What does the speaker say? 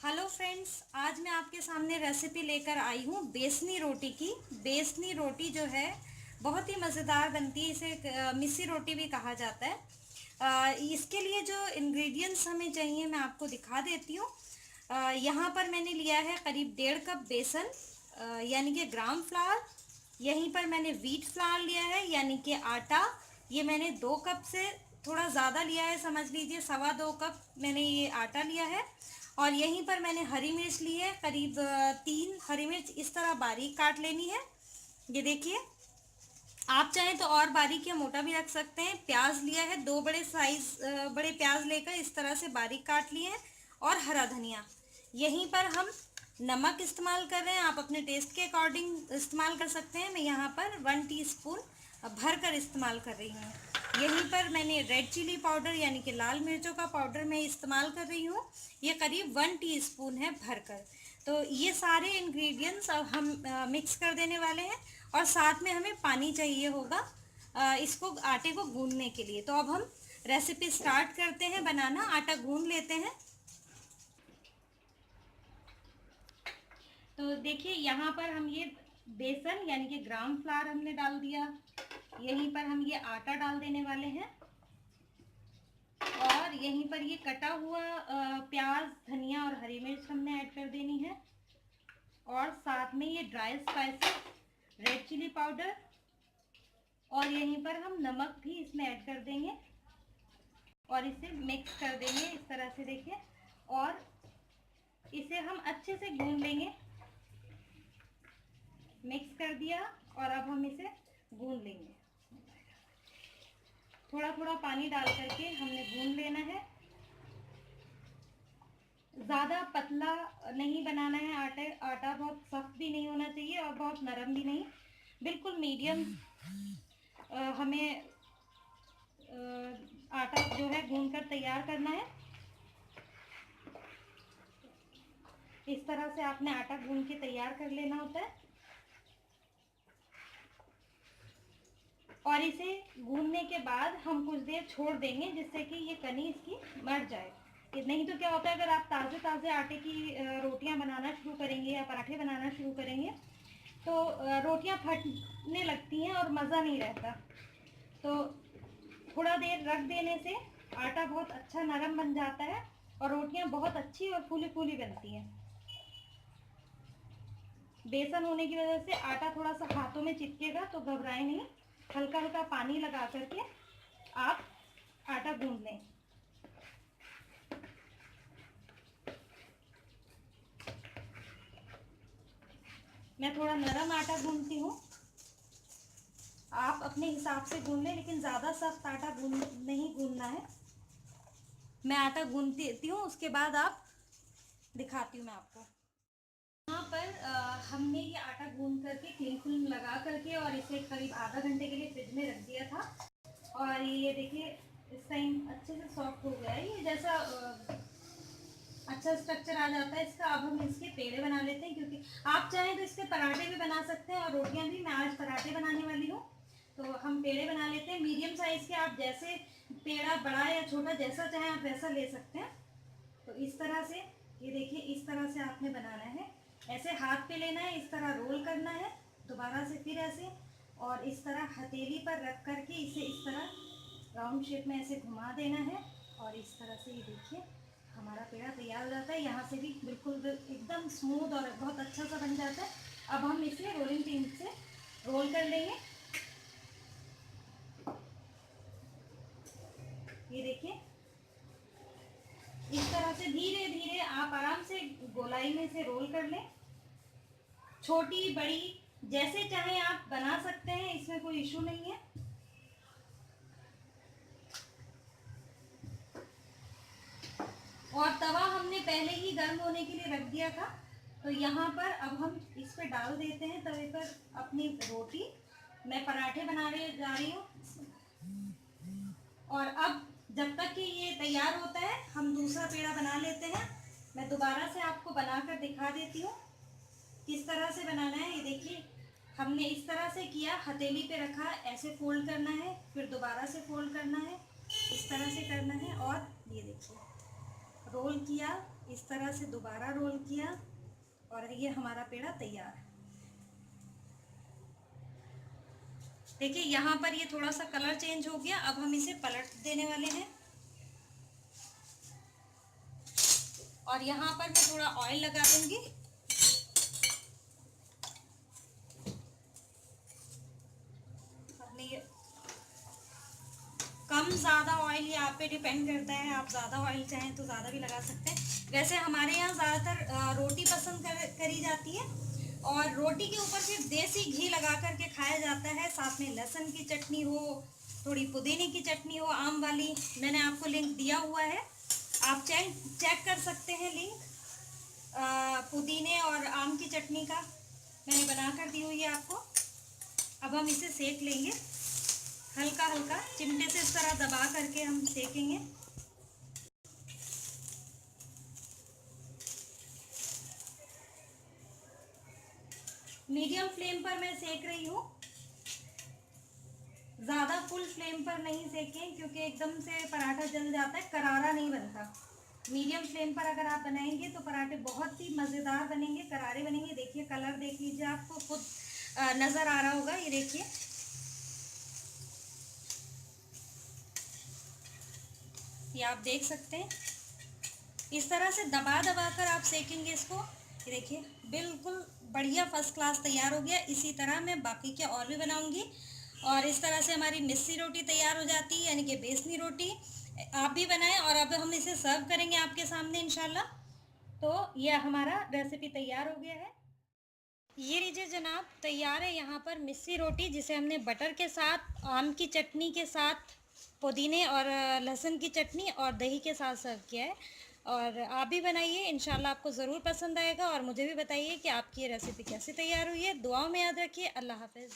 Hello friends, आज मैं आपके सामने रेसिपी लेकर आई हूँ बेसनी रोटी की। बेसनी रोटी जो है बहुत ही मज़ेदार बनती है। इसे मिस्सी रोटी भी कहा जाता है। इसके लिए जो इंग्रेडिएंट्स हमें चाहिए मैं आपको दिखा देती हूँ। यहाँ पर मैंने लिया है करीब 1.5 कप बेसन, यानी कि ग्राम फ्लावर। यहीं पर मैंने व्हीट फ्लावर लिया है यानी कि आटा। ये मैंने 2 कप से थोड़ा ज़्यादा लिया है, समझ लीजिए 2.25 कप मैंने ये आटा लिया है। और यहीं पर मैंने हरी मिर्च ली है, करीब 3 हरी मिर्च इस तरह बारीक काट लेनी है। ये देखिए, आप चाहें तो और बारीक या मोटा भी रख सकते हैं। प्याज लिया है, 2 बड़े प्याज लेकर इस तरह से बारीक काट लिए हैं। और हरा धनिया। यहीं पर हम नमक इस्तेमाल कर रहे हैं, आप अपने टेस्ट के अकॉर्डिंग इस्तेमाल कर सकते हैं। मैं यहाँ पर 1 टीस्पून भर कर इस्तेमाल कर रही हूँ। यहीं पर मैंने रेड चिली पाउडर यानी कि लाल मिर्चों का पाउडर मैं इस्तेमाल कर रही हूँ। ये करीब 1 टीस्पून है भरकर। तो ये सारे इंग्रेडिएंट्स अब हम मिक्स कर देने वाले हैं। और साथ में हमें पानी चाहिए होगा इसको आटे को गूंदने के लिए। तो अब हम रेसिपी स्टार्ट करते हैं बनाना। आटा गूंद लेते हैं। तो देखिए, यहाँ पर हम ये बेसन यानी कि ग्राम फ्लावर हमने डाल दिया। यहीं पर हम ये आटा डाल देने वाले हैं। और यहीं पर ये कटा हुआ प्याज, धनिया और हरी मिर्च हमने ऐड कर देनी है। और साथ में ये dry spices, red chilli powder, और यहीं पर हम नमक भी इसमें ऐड कर देंगे। और इसे मिक्स कर देंगे इस तरह से, देखिए। और इसे हम अच्छे से गूंद लेंगे। मिक्स कर दिया और अब हम इसे गूंद लेंगे। थोड़ा थोड़ा पानी डाल करके हमने गूंद लेना है। ज़्यादा पतला नहीं बनाना है। आटा बहुत सख्त भी नहीं होना चाहिए और बहुत नरम भी नहीं, बिल्कुल मीडियम हमें आटा जो है गूंद कर तैयार करना है। इस तरह से आपने आटा गूंद के तैयार कर लेना होता है। और इसे गूंदने के बाद हम कुछ देर छोड़ देंगे जिससे कि ये कनी इसकी मर जाए। नहीं तो क्या होता है, अगर आप ताज़े ताज़े आटे की रोटियां बनाना शुरू करेंगे या पराठे बनाना शुरू करेंगे तो रोटियां फटने लगती हैं और मज़ा नहीं रहता। तो थोड़ा देर रख देने से आटा बहुत अच्छा नरम बन जाता है और रोटियां बहुत अच्छी और फूली फूली बनती हैं। बेसन होने की वजह से आटा थोड़ा सा हाथों में चिपकेगा, तो घबराएं नहीं। हल्का हल्का पानी लगा करके आप आटा गूंद लें। मैं थोड़ा नरम आटा गूंदती हूँ, आप अपने हिसाब से गूंद लें, लेकिन ज़्यादा सख्त आटा नहीं गूंदना है। मैं आटा गूंदती हूँ, उसके बाद आप दिखाती हूँ मैं आपको। यहाँ पर हमने ये आटा गूंद करके क्लीन फिल्म लगा करके और इसे करीब आधा घंटे के लिए फ्रिज में रख दिया था। और ये देखिए, इस टाइम अच्छे से सॉफ्ट हो गया है। ये जैसा अच्छा स्ट्रक्चर आ जाता है इसका। अब हम इसके पेड़े बना लेते हैं, क्योंकि आप चाहें तो इसके पराठे भी बना सकते हैं और रोटियां भी। मैं आज पराठे बनाने वाली हूँ, तो हम पेड़े बना लेते हैं मीडियम साइज़ के। आप जैसे पेड़ा बड़ा या छोटा जैसा चाहें आप वैसा ले सकते हैं। तो इस तरह से ये देखिए, इस तरह से आपने बनाना है। ऐसे हाथ पे लेना है, इस तरह रोल करना है, दोबारा से फिर ऐसे, और इस तरह हथेली पर रख करके इसे इस तरह राउंड शेप में ऐसे घुमा देना है। और इस तरह से ये देखिए हमारा पेड़ा तैयार हो जाता है। यहाँ से भी बिल्कुल एकदम स्मूथ और बहुत अच्छा सा बन जाता है। अब हम इसे रोलिंग पिन से रोल कर लेंगे। ये देखिए, इस तरह से धीरे धीरे आप आराम से गोलाई में से रोल कर लें। छोटी बड़ी जैसे चाहे आप बना सकते हैं, इसमें कोई इशू नहीं है। और तवा हमने पहले ही गर्म होने के लिए रख दिया था। तो यहाँ पर अब हम इस पे डाल देते हैं तवे पर अपनी रोटी। मैं पराठे बनाने जा रही हूँ। और अब जब तक कि ये तैयार होता है हम दूसरा पेड़ा बना लेते हैं। मैं दोबारा से आपको बनाकर दिखा देती हूँ किस तरह से बनाना है। ये देखिए, हमने इस तरह से किया, हथेली पे रखा, ऐसे फोल्ड करना है, फिर दोबारा से फोल्ड करना है, इस तरह से करना है। और ये देखिए, रोल किया, इस तरह से दोबारा रोल किया और ये हमारा पेड़ा तैयार। देखिए यहाँ पर ये थोड़ा सा कलर चेंज हो गया। अब हम इसे पलट देने वाले हैं और यहाँ पर मैं थोड़ा ऑयल लगा दूंगी। अपने कम ज़्यादा ऑयल ये आप पे डिपेंड करता है, आप ज़्यादा ऑयल चाहें तो ज़्यादा भी लगा सकते हैं। वैसे हमारे यहाँ ज़्यादातर रोटी पसंद करी जाती है और रोटी के ऊपर फिर देसी घी लगा करके खाया जाता है। साथ में लहसुन की चटनी हो, थोड़ी पुदीने की चटनी हो आम वाली, मैंने आपको लिंक दिया हुआ है, आप चेक कर सकते हैं लिंक। पुदीने और आम की चटनी का मैंने बना कर दी हुई है आपको। अब हम इसे सेक लेंगे हल्का हल्का, चिमटे से इस तरह दबा करके हम सेकेंगे। मीडियम फ्लेम पर मैं सेक रही हूँ, ज़्यादा फुल फ्लेम पर नहीं सेकें क्योंकि एकदम से पराठा जल जाता है, करारा नहीं बनता। मीडियम फ्लेम पर अगर आप बनाएंगे तो पराठे बहुत ही मज़ेदार बनेंगे, करारे बनेंगे। देखिए कलर देख लीजिए, आपको खुद नज़र आ रहा होगा, ये देखिए। ये आप देख सकते हैं, इस तरह से दबा दबा कर आप सेकेंगे इसको। ये देखिए बिल्कुल बढ़िया फर्स्ट क्लास तैयार हो गया। इसी तरह मैं बाकी के और भी बनाऊंगी और इस तरह से हमारी मिस्सी रोटी तैयार हो जाती है, यानी कि बेसनी रोटी। आप भी बनाएं और अब हम इसे सर्व करेंगे आपके सामने इंशाल्लाह। तो यह हमारा रेसिपी तैयार हो गया है। ये लीजिए जनाब, तैयार है यहाँ पर मिस्सी रोटी, जिसे हमने बटर के साथ, आम की चटनी के साथ, पुदीने और लहसुन की चटनी और दही के साथ सर्व किया है। और आप भी बनाइए, इंशाल्लाह आपको ज़रूर पसंद आएगा। और मुझे भी बताइए कि आपकी ये रेसिपी कैसे तैयार हुई है। दुआओं में याद रखिए। अल्लाह हाफ़िज़।